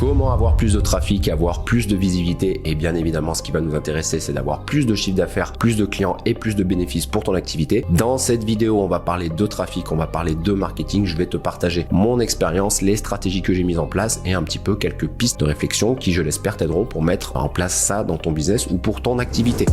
Comment avoir plus de trafic, avoir plus de visibilité? Et bien évidemment, ce qui va nous intéresser, c'est d'avoir plus de chiffre d'affaires, plus de clients et plus de bénéfices pour ton activité. Dans cette vidéo, on va parler de trafic, on va parler de marketing. Je vais te partager mon expérience, les stratégies que j'ai mises en place et un petit peu quelques pistes de réflexion qui, je l'espère, t'aideront pour mettre en place ça dans ton business ou pour ton activité.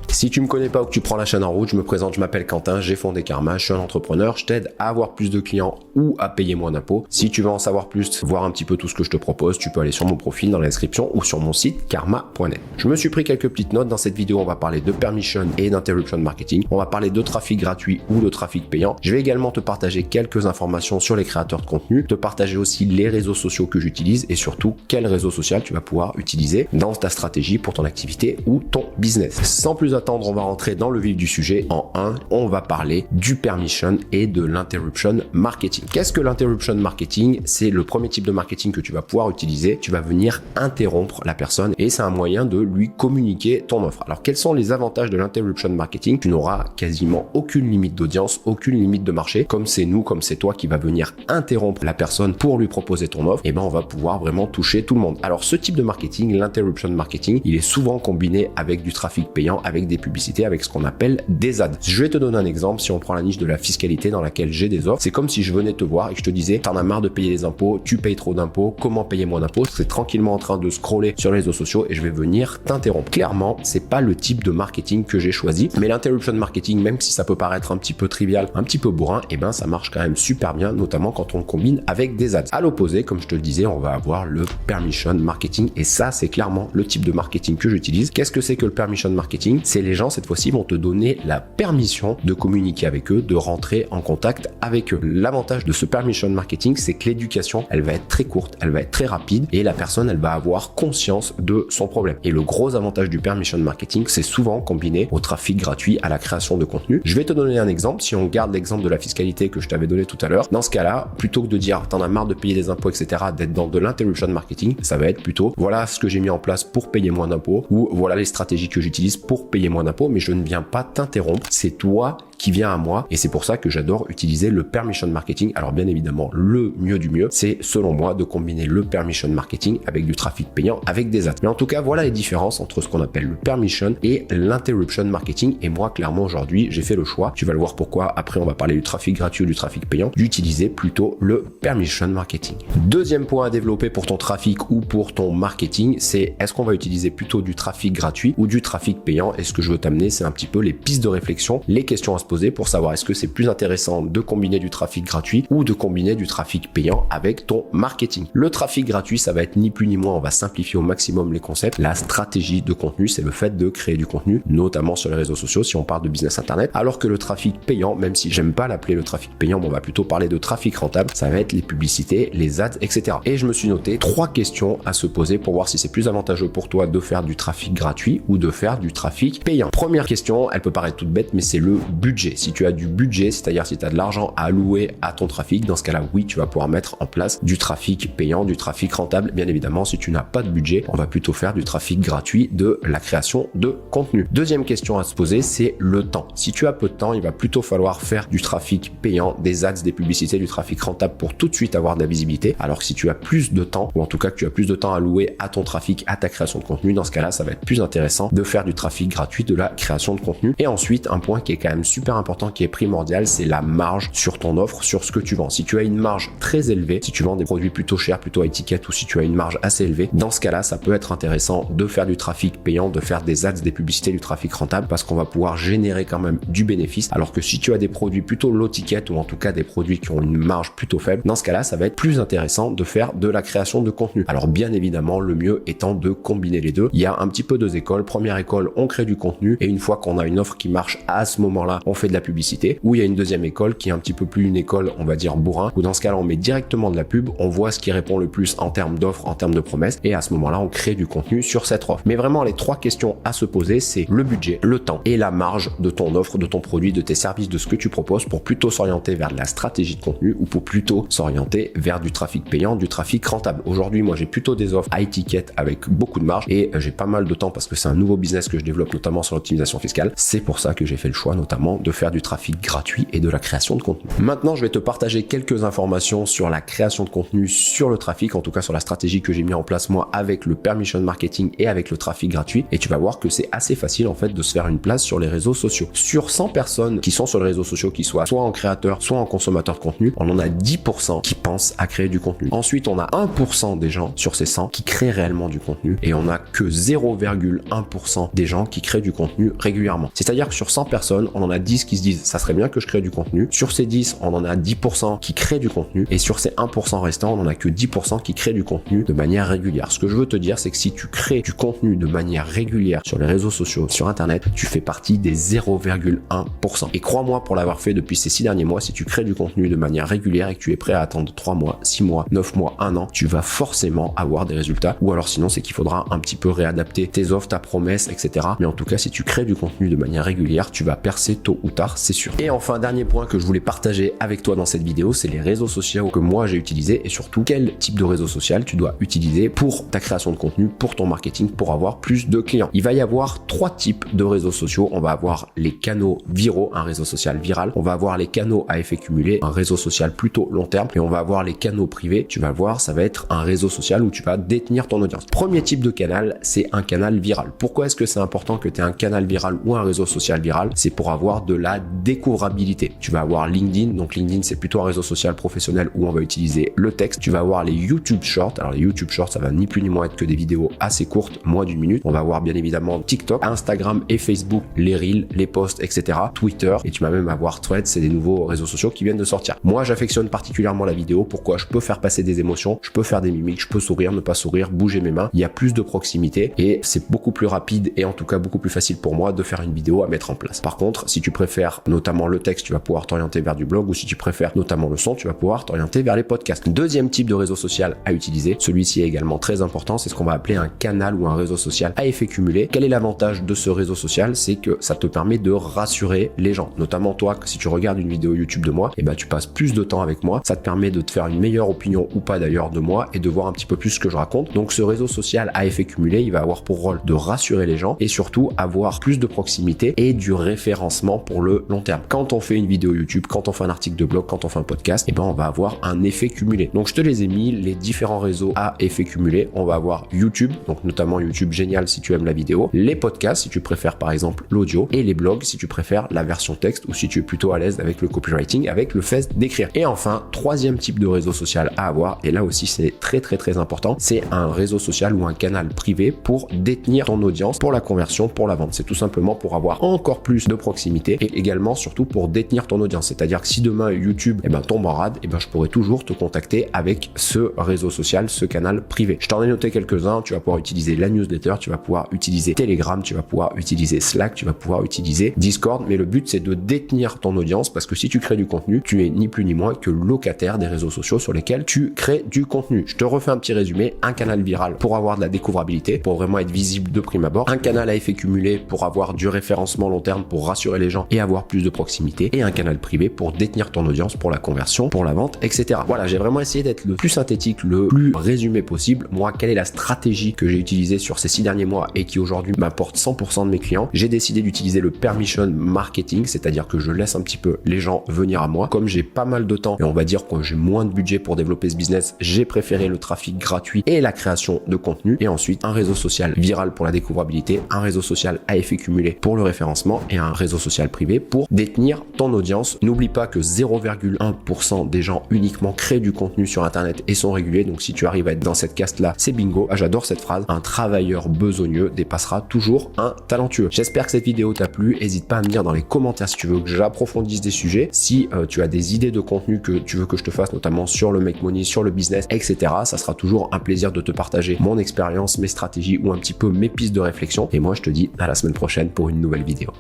Si tu me connais pas ou que tu prends la chaîne en route, je me présente, je m'appelle Quentin, j'ai fondé Karma, je suis un entrepreneur, je t'aide à avoir plus de clients ou à payer moins d'impôts. Si tu veux en savoir plus, voir un petit peu tout ce que je te propose, tu peux aller sur mon profil dans la description ou sur mon site karma.net. Je me suis pris quelques petites notes. Dans cette vidéo, on va parler de permission et d'interruption marketing. On va parler de trafic gratuit ou de trafic payant. Je vais également te partager quelques informations sur les créateurs de contenu, te partager aussi les réseaux sociaux que j'utilise et surtout quel réseau social tu vas pouvoir utiliser dans ta stratégie pour ton activité ou ton business. Sans plus attendre, on va rentrer dans le vif du sujet. En 1, on va parler du permission et de l'interruption marketing. Qu'est-ce que l'interruption marketing? C'est le premier type de marketing que tu vas pouvoir utiliser. Tu vas venir interrompre la personne et c'est un moyen de lui communiquer ton offre. Alors, quels sont les avantages de l'interruption marketing? Tu n'auras quasiment aucune limite d'audience, aucune limite de marché. Comme c'est nous, comme c'est toi qui va venir interrompre la personne pour lui proposer ton offre, et ben on va pouvoir vraiment toucher tout le monde. Alors, ce type de marketing, l'interruption marketing, il est souvent combiné avec du trafic payant, avec des publicités, avec ce qu'on appelle des ads. Je vais te donner un exemple. Si on prend la niche de la fiscalité dans laquelle j'ai des offres, c'est comme si je venais te voir et que je te disais, t'en as marre de payer les impôts, tu payes trop d'impôts, comment payer moins d'impôts? C'est tranquillement en train de scroller sur les réseaux sociaux et je vais venir t'interrompre. Clairement, c'est pas le type de marketing que j'ai choisi, mais l'interruption marketing, même si ça peut paraître un petit peu trivial, un petit peu bourrin, et ben ça marche quand même super bien, notamment quand on le combine avec des ads. À l'opposé, comme je te le disais, on va avoir le permission marketing et ça, c'est clairement le type de marketing que j'utilise. Qu'est-ce que c'est que le permission marketing? C'est les gens, cette fois-ci, vont te donner la permission de communiquer avec eux, de rentrer en contact avec eux. L'avantage de ce permission marketing, c'est que l'éducation, elle va être très courte, elle va être très rapide et la personne, elle va avoir conscience de son problème. Et le gros avantage du permission marketing, c'est souvent combiné au trafic gratuit, à la création de contenu. Je vais te donner un exemple. Si on garde l'exemple de la fiscalité que je t'avais donné tout à l'heure, dans ce cas-là, plutôt que de dire t'en as marre de payer des impôts, etc., d'être dans de l'interruption marketing, ça va être plutôt voilà ce que j'ai mis en place pour payer moins d'impôts ou voilà les stratégies que j'utilise pour payer moins d'impôts, mais je ne viens pas t'interrompre, c'est toi qui vient à moi et c'est pour ça que j'adore utiliser le permission marketing. Alors bien évidemment, le mieux du mieux, c'est selon moi de combiner le permission marketing avec du trafic payant, avec des ads. Mais en tout cas, voilà les différences entre ce qu'on appelle le permission et l'interruption marketing. Et moi, clairement, aujourd'hui, j'ai fait le choix, tu vas le voir pourquoi, après on va parler du trafic gratuit ou du trafic payant, d'utiliser plutôt le permission marketing. Deuxième point à développer pour ton trafic ou pour ton marketing, c'est est-ce qu'on va utiliser plutôt du trafic gratuit ou du trafic payant? Et ce que je veux t'amener, c'est un petit peu les pistes de réflexion, les questions à se poser pour savoir est-ce que c'est plus intéressant de combiner du trafic gratuit ou de combiner du trafic payant avec ton marketing. Le trafic gratuit, ça va être ni plus ni moins, on va simplifier au maximum les concepts. La stratégie de contenu, c'est le fait de créer du contenu, notamment sur les réseaux sociaux si on parle de business internet, alors que le trafic payant, même si j'aime pas l'appeler le trafic payant, on va plutôt parler de trafic rentable, ça va être les publicités, les ads, etc. Et je me suis noté 3 questions à se poser pour voir si c'est plus avantageux pour toi de faire du trafic gratuit ou de faire du trafic payant. Première question, elle peut paraître toute bête, mais c'est le budget. Si tu as du budget, c'est-à-dire si tu as de l'argent à allouer à ton trafic, dans ce cas-là, oui, tu vas pouvoir mettre en place du trafic payant, du trafic rentable. Bien évidemment, si tu n'as pas de budget, on va plutôt faire du trafic gratuit, de la création de contenu. Deuxième question à se poser, c'est le temps. Si tu as peu de temps, il va plutôt falloir faire du trafic payant, des ads, des publicités, du trafic rentable pour tout de suite avoir de la visibilité. Alors que si tu as plus de temps, ou en tout cas que tu as plus de temps à allouer à ton trafic, à ta création de contenu, dans ce cas-là, ça va être plus intéressant de faire du trafic gratuit, de la création de contenu. Et ensuite, un point qui est quand même super important, qui est primordial, c'est la marge sur ton offre, sur ce que tu vends. Si tu as une marge très élevée, si tu vends des produits plutôt chers, plutôt à étiquette, ou si tu as une marge assez élevée, dans ce cas-là, ça peut être intéressant de faire du trafic payant, de faire des ads, des publicités, du trafic rentable, parce qu'on va pouvoir générer quand même du bénéfice. Alors que si tu as des produits plutôt low ticket, ou en tout cas des produits qui ont une marge plutôt faible, dans ce cas-là, ça va être plus intéressant de faire de la création de contenu. Alors bien évidemment, le mieux étant de combiner les deux. Il y a un petit peu deux écoles. Première école, on crée du contenu et une fois qu'on a une offre qui marche à ce moment-là, on fait de la publicité. Ou il y a une deuxième école qui est un petit peu plus une école, on va dire bourrin, où dans ce cas-là, on met directement de la pub, on voit ce qui répond le plus en termes d'offres, en termes de promesses, et à ce moment-là, on crée du contenu sur cette offre. Mais vraiment, les 3 questions à se poser, c'est le budget, le temps et la marge de ton offre, de ton produit, de tes services, de ce que tu proposes pour plutôt s'orienter vers de la stratégie de contenu ou pour plutôt s'orienter vers du trafic payant, du trafic rentable. Aujourd'hui, moi, j'ai plutôt des offres à étiquette avec beaucoup de marge et j'ai pas mal de temps parce que c'est un nouveau business que je développe, notamment sur l'optimisation fiscale. C'est pour ça que j'ai fait le choix, notamment, de faire du trafic gratuit et de la création de contenu. Maintenant, je vais te partager quelques informations sur la création de contenu, sur le trafic, en tout cas sur la stratégie que j'ai mis en place moi avec le permission marketing et avec le trafic gratuit. Et tu vas voir que c'est assez facile en fait de se faire une place sur les réseaux sociaux. Sur 100 personnes qui sont sur les réseaux sociaux, qui soient soit en créateur, soit en consommateur de contenu, on en a 10% qui pensent à créer du contenu. Ensuite, on a 1% des gens sur ces 100 qui créent réellement du contenu et on a que 0,1% des gens qui créent du contenu régulièrement. C'est-à-dire que sur 100 personnes, on en a 10 qui se disent ça serait bien que je crée du contenu. Sur ces 10, on en a 10% qui créent du contenu et sur ces 1% restants, on en a que 10% qui créent du contenu de manière régulière. Ce que je veux te dire, c'est que si tu crées du contenu de manière régulière sur les réseaux sociaux, sur Internet, tu fais partie des 0,1%. Et crois-moi, pour l'avoir fait depuis ces 6 derniers mois, si tu crées du contenu de manière régulière et que tu es prêt à attendre 3 mois, 6 mois, 9 mois, 1 an, tu vas forcément avoir des résultats. Ou alors sinon, c'est qu'il faudra un petit peu réadapter tes offres, ta promesse, etc. Mais en tout cas, si tu crées du contenu de manière régulière, tu vas percer tôt ou tard, c'est sûr. Et enfin, dernier point que je voulais partager avec toi dans cette vidéo, c'est les réseaux sociaux que moi j'ai utilisés et surtout quel type de réseau social tu dois utiliser pour ta création de contenu, pour ton marketing, pour avoir plus de clients. Il va y avoir 3 types de réseaux sociaux. On va avoir les canaux viraux, un réseau social viral. On va avoir les canaux à effet cumulé, un réseau social plutôt long terme. Et on va avoir les canaux privés. Tu vas voir, ça va être un réseau social où tu vas détenir ton audience. Premier type de canal, c'est un canal viral. Pourquoi est-ce que c'est important que tu aies un canal viral ou un réseau social viral? C'est pour avoir de la découvrabilité. Tu vas avoir LinkedIn. Donc LinkedIn, c'est plutôt un réseau social professionnel où on va utiliser le texte. Tu vas avoir les YouTube Shorts. Alors les YouTube Shorts, ça va ni plus ni moins être que des vidéos assez courtes, moins d'une minute. On va avoir bien évidemment TikTok, Instagram et Facebook, les Reels, les posts, etc. Twitter, et tu vas même avoir Threads, c'est des nouveaux réseaux sociaux qui viennent de sortir. Moi, j'affectionne particulièrement la vidéo. Pourquoi? Je peux faire passer des émotions, je peux faire des mimiques, je peux sourire, ne pas sourire, bouger mes mains. Il y a plus de proximité et c'est beaucoup plus rapide et en tout cas beaucoup plus facile pour moi de faire une vidéo à mettre en place. Par contre, si tu préfères notamment le texte, tu vas pouvoir t'orienter vers du blog, ou si tu préfères notamment le son, tu vas pouvoir t'orienter vers les podcasts. Deuxième type de réseau social à utiliser, celui-ci est également très important, c'est ce qu'on va appeler un canal ou un réseau social à effet cumulé. Quel est l'avantage de ce réseau social? C'est que ça te permet de rassurer les gens, notamment toi, que si tu regardes une vidéo YouTube de moi, et ben tu passes plus de temps avec moi, ça te permet de te faire une meilleure opinion ou pas d'ailleurs de moi et de voir un petit peu plus ce que je raconte. Donc ce réseau social à effet cumulé, il va avoir pour rôle de rassurer les gens et surtout avoir plus de proximité et du référencement pour le long terme. Quand on fait une vidéo YouTube, quand on fait un article de blog, quand on fait un podcast, et ben on va avoir un effet cumulé. Donc je te les ai mis, les différents réseaux à effet cumulé. On va avoir YouTube, donc notamment YouTube génial si tu aimes la vidéo, les podcasts si tu préfères par exemple l'audio, et les blogs si tu préfères la version texte ou si tu es plutôt à l'aise avec le copywriting, avec le fait d'écrire. Et enfin, troisième type de réseau social à avoir, et là aussi c'est très important, c'est un réseau social ou un canal privé pour détenir ton audience, pour la conversion, pour la vente. C'est tout simplement pour avoir encore plus de proximité et également surtout pour détenir ton audience. C'est-à-dire que si demain YouTube tombe en rade, je pourrais toujours te contacter avec ce réseau social, ce canal privé. Je t'en ai noté quelques-uns. Tu vas pouvoir utiliser la newsletter, tu vas pouvoir utiliser Telegram, tu vas pouvoir utiliser Slack, tu vas pouvoir utiliser Discord, mais le but c'est de détenir ton audience parce que si tu crées du contenu, tu es ni plus ni moins que locataire des réseaux sociaux sur lesquels tu crées du contenu. Je te refais un petit résumé. Un canal viral pour avoir de la découvrabilité, pour vraiment être visible de prime abord. Un canal à effet cumulé pour avoir du référencement long terme, pour rassurer les gens et avoir plus de proximité. Et un canal privé pour détenir ton audience, pour la conversion, pour la vente, etc. Voilà, j'ai vraiment essayé d'être le plus synthétique, le plus résumé possible. Moi, quelle est la stratégie que j'ai utilisée sur ces 6 derniers mois et qui aujourd'hui m'apporte 100% de mes clients? J'ai décidé d'utiliser le permission marketing, c'est-à-dire que je laisse un petit peu les gens venir à moi. Comme j'ai pas mal de temps et on va dire que j'ai moins de budget pour développer ce business, j'ai préféré le trafic gratuit et la création de contenu. Et ensuite, un réseau social viral pour la découvrabilité, un réseau social à effet cumulé pour le référencement et un réseau social privé pour détenir ton audience. N'oublie pas que 0,1% des gens uniquement créent du contenu sur Internet et sont réguliers. Donc si tu arrives à être dans cette caste-là, c'est bingo. Ah, j'adore cette phrase. Un travailleur besogneux dépassera toujours un talentueux. J'espère que cette vidéo t'a plu. N'hésite pas à me dire dans les commentaires si tu veux que j'approfondisse des sujets, si tu as des idées de contenu que tu veux que je te fasse, notamment sur le make money, sur le business, etc. Ça sera toujours un plaisir de te partager mon expérience, mes stratégies ou un petit peu mes pistes de réflexion. Et moi, je te dis à la semaine prochaine pour une nouvelle vidéo.